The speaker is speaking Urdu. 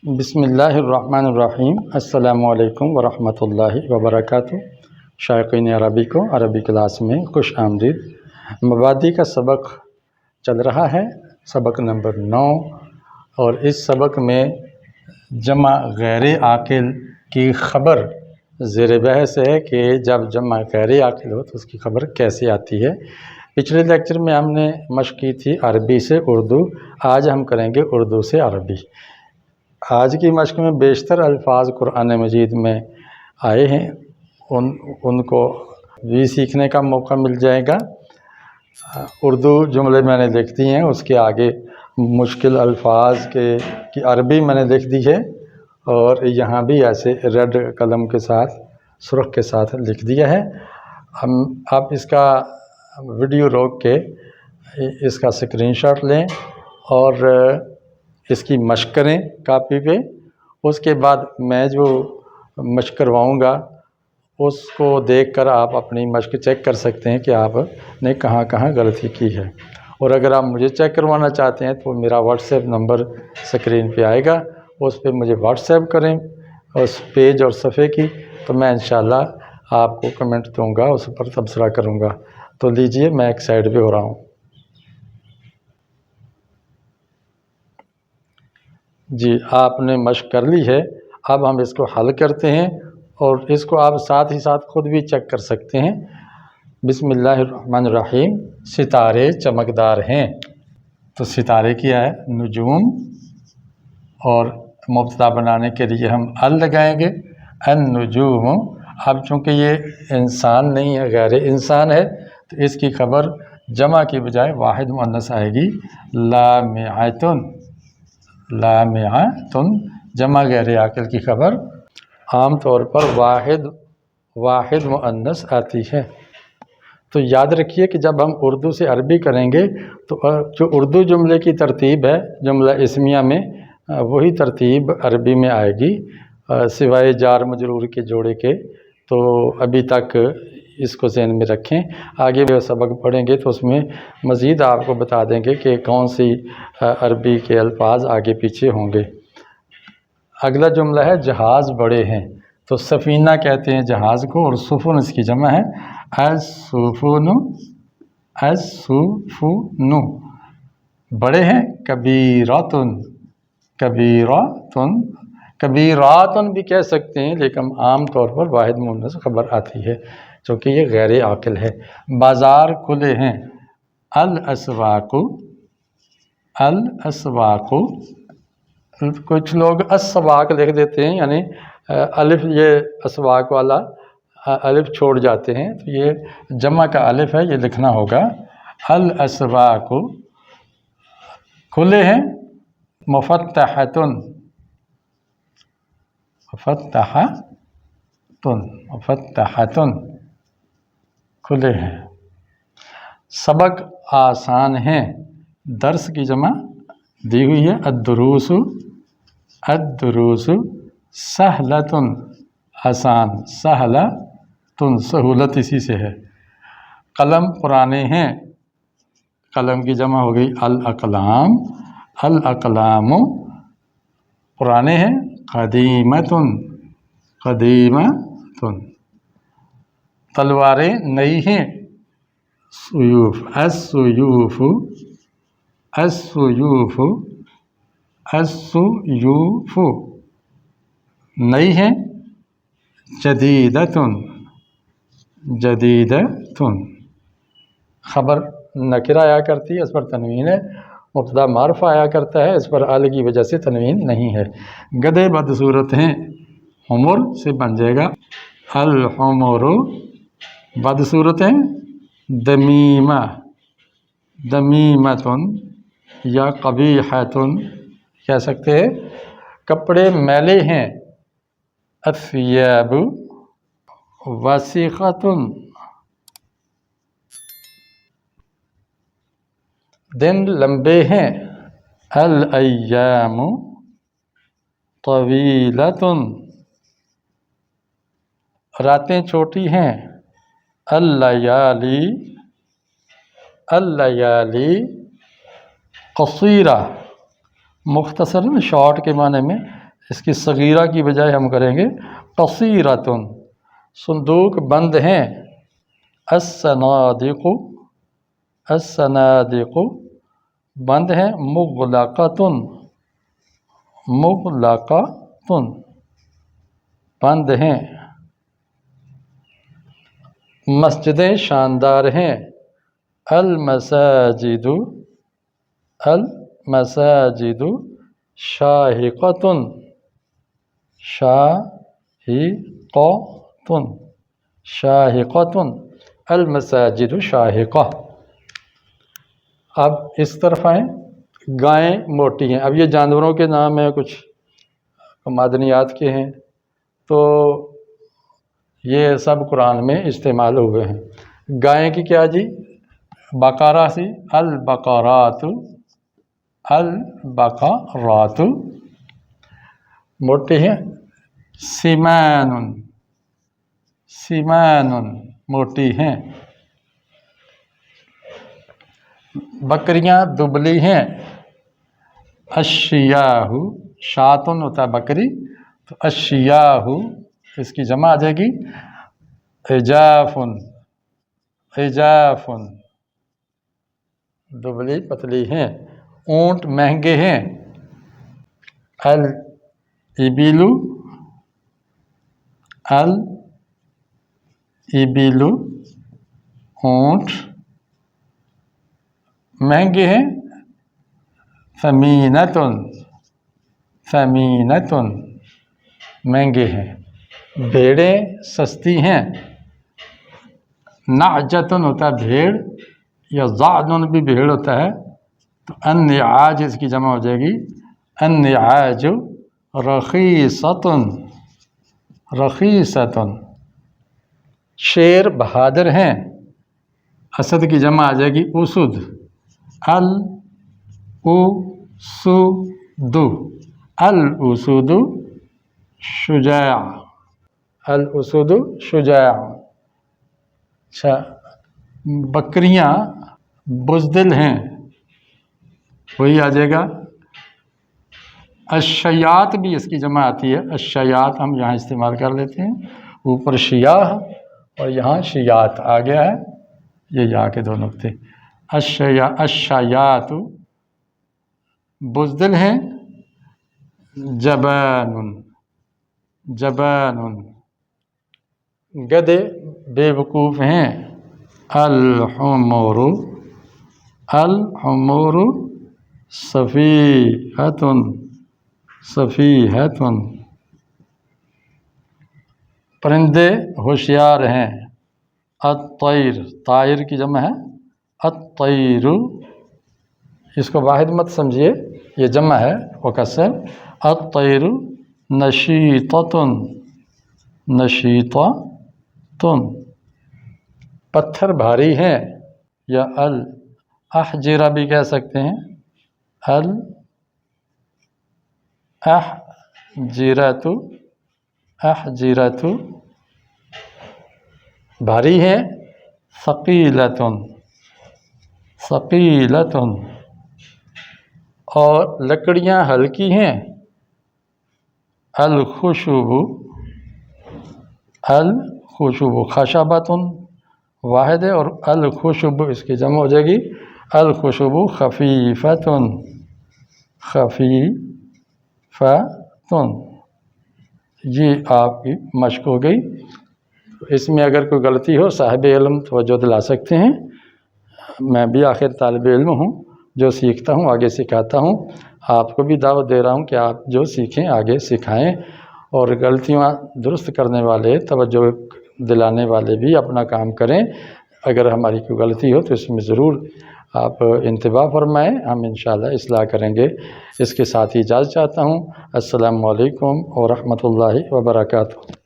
بسم اللہ الرحمن الرحیم۔ السلام علیکم ورحمۃ اللہ وبرکاتہ۔ شائقین عربی کو عربی کلاس میں خوش آمدید۔ مبادی کا سبق چل رہا ہے، سبق نمبر 9، اور اس سبق میں جمع غیر عاقل کی خبر زیر بحث ہے کہ جب جمع غیر عاقل ہو تو اس کی خبر کیسے آتی ہے۔ پچھلے لیکچر میں ہم نے مشق کی تھی عربی سے اردو، آج ہم کریں گے اردو سے عربی۔ آج کی مشق میں بیشتر الفاظ قرآن مجید میں آئے ہیں، ان کو بھی سیکھنے کا موقع مل جائے گا۔ اردو جملے میں نے لکھ دی ہیں، اس کے آگے مشکل الفاظ کی عربی میں نے لکھ دی ہے، اور یہاں بھی ایسے ریڈ قلم کے ساتھ سرخ کے ساتھ لکھ دیا ہے۔ آپ اس کا ویڈیو روک کے اس کا اسکرین شاٹ لیں اور اس کی مشق کریں کاپی پہ۔ اس کے بعد میں جو مشق کرواؤں گا اس کو دیکھ کر آپ اپنی مشق چیک کر سکتے ہیں کہ آپ نے کہاں کہاں غلطی کی ہے۔ اور اگر آپ مجھے چیک کروانا چاہتے ہیں تو میرا واٹس ایپ نمبر اسکرین پہ آئے گا، اس پہ مجھے واٹس ایپ کریں اس پیج اور صفحے کی، تو میں انشاءاللہ آپ کو کمنٹ دوں گا، اس پر تبصرہ کروں گا۔ تو لیجئے میں ایک سائڈ پہ ہو رہا ہوں۔ جی، آپ نے مشق کر لی ہے، اب ہم اس کو حل کرتے ہیں، اور اس کو آپ ساتھ ہی ساتھ خود بھی چیک کر سکتے ہیں۔ بسم اللہ الرحمن الرحیم۔ ستارے چمکدار ہیں، تو ستارے کیا ہے؟ نجوم، اور مبتدا بنانے کے لیے ہم ال لگائیں گے، النجوم۔ اب چونکہ یہ انسان نہیں ہے، غیر انسان ہے، تو اس کی خبر جمع کی بجائے واحد مؤنث آئے گی، لامعۃن۔ لامعۃن جمع غیر عاقل کی خبر عام طور پر واحد مؤنث آتی ہے۔ تو یاد رکھیے کہ جب ہم اردو سے عربی کریں گے تو جو اردو جملے کی ترتیب ہے جملہ اسمیہ میں، وہی ترتیب عربی میں آئے گی، سوائے جار مجرور کے جوڑے کے۔ تو ابھی تک اس کو ذہن میں رکھیں، آگے بھی سبق پڑھیں گے تو اس میں مزید آپ کو بتا دیں گے کہ کون سی عربی کے الفاظ آگے پیچھے ہوں گے۔ اگلا جملہ ہے جہاز بڑے ہیں، تو سفینہ کہتے ہیں جہاز کو، اور سفن اس کی جمع ہے السفن۔ السفن بڑے ہیں، کبیراتن۔ کبیراتن، کبیراتن بھی کہہ سکتے ہیں، لیکن عام طور پر واحد مؤنث خبر آتی ہے چونکہ یہ غیر عاقل ہے۔ بازار کھلے ہیں، الاسواق۔ الاسواق، کچھ لوگ اسواق لکھ دیتے ہیں، یعنی الف یہ اسواق والا الف چھوڑ جاتے ہیں، تو یہ جمع کا الف ہے، یہ لکھنا ہوگا الاسواق۔ کھلے ہیں، مفتحۃن۔ مفتحۃن، مفتحۃن کھلے ہیں۔ سبق آسان ہیں، درس کی جمع دی ہوئی ہے الدروس۔ الدروس سہلۃن، آسان، سہلۃن سہولت اسی سے ہے۔ قلم پرانے ہیں، قلم کی جمع ہو گئی الاقلام۔ الاقلام پرانے ہیں، قدیمۃن۔ قدیمۃن تلواریں نئی ہیں، سیوف۔ السیوف۔ السیوف۔ السیوف نئی ہیں، جدیدۃن۔ جدیدۃن خبر نکرہ آیا کرتی ہے، اس پر تنوین ہے۔ مبتدا معرفہ آیا کرتا ہے، اس پر ال کی وجہ سے تنوین نہیں ہے۔ گدھے بدصورت ہیں، حمر سے بن جائے گا الحمر۔ بدصورت ہیں، دمیمہ۔ دمیمۃن یا قبیحۃن کہہ سکتے ہیں۔ کپڑے میلے ہیں، الثیاب وسیختن۔ دن لمبے ہیں، الایام طویلۃن۔ راتیں چھوٹی ہیں، اللیالی۔ اللیالی قصیرہ، مختصراً شارٹ کے معنی میں اس کی صغیرہ کی بجائے ہم کریں گے قصیرتن، صندوق بند ہیں، الصنادق، الصنادق بند ہیں، مغلقتن، مغلقتن بند ہیں، مسجدیں شاندار ہیں، المساجد، المساجد شاہقتن، شاہقتن، شاہقتن، المساجد شاہقہ۔ اب اس طرف آئیں، گائیں موٹی ہیں۔ اب یہ جانوروں کے نام ہیں، کچھ معدنیات کے ہیں، تو یہ سب قرآن میں استعمال ہوئے ہیں۔ گائیں کی کیا جی؟ بقرہ سی، البقرات، البقرات موٹی ہیں، سمان، سمان موٹی ہیں، بکریاں دبلی ہیں، اشیاہ، شاتن ہوتا ہے بکری، تو اشیاہ اس کی جمع آ جائے گی عجافن، عجافن دبلی پتلی ہیں، اونٹ مہنگے ہیں، الابل، الابل اونٹ مہنگے ہیں، ثمینتن، ثمینتن مہنگے ہیں، بھیڑیں سستی ہیں، نعجتن ہوتا ہے بھیڑ، یا ضعنن بھی بھیڑ ہوتا ہے، تو النعاج اس کی جمع ہو جائے گی النعاج رخیصتن، رخیصتن، شیر بہادر ہیں، اسد کی جمع آ جائے گی اسد، الاسد، الاسد شجاع، الاسد شجاع۔ اچھا، بکریاں بزدل ہیں، وہی آ جائے گا الشیات، بھی اس کی جمع آتی ہے، الشیات ہم یہاں استعمال کر لیتے ہیں، اوپر شیاہ اور یہاں شیات آ گیا ہے، یہ یا کے دو نقطے، الشیات بزدل ہیں، جبان، جبان گدھے بے وقوف ہیں، الحمر، الحمر صفیحۃ، صفیحۃ پرندے ہوشیار ہیں، الطیر، طائر کی جمع ہے الطیر، اس کو واحد مت سمجھیے، یہ جمع ہے وکسر، الطیر نشیطۃ، نشیطۃ پتھر بھاری ہیں، یا الاحجرہ بھی کہہ سکتے ہیں، الاحجرۃ، احجرۃ بھاری ہیں، ثقیلۃ، ثقیلۃ اور لکڑیاں ہلکی ہیں، الخشب، الخشب خشبۃ واحد ہے، اور الخشب اس کی جمع ہو جائے گی الخشب خفیفۃ، خفیفۃ۔ یہ آپ کی مشق ہو گئی، اس میں اگر کوئی غلطی ہو صاحب علم توجہ دلا سکتے ہیں، میں بھی آخر طالب علم ہوں، جو سیکھتا ہوں آگے سکھاتا ہوں، آپ کو بھی دعوت دے رہا ہوں کہ آپ جو سیکھیں آگے سکھائیں، اور غلطیاں درست کرنے والے، توجہ دلانے والے بھی اپنا کام کریں۔ اگر ہماری کوئی غلطی ہو تو اس میں ضرور آپ انتباہ فرمائیں، ہم انشاءاللہ اصلاح کریں گے۔ اس کے ساتھ ہی اجازت چاہتا ہوں، السلام علیکم ورحمۃ اللہ وبرکاتہ۔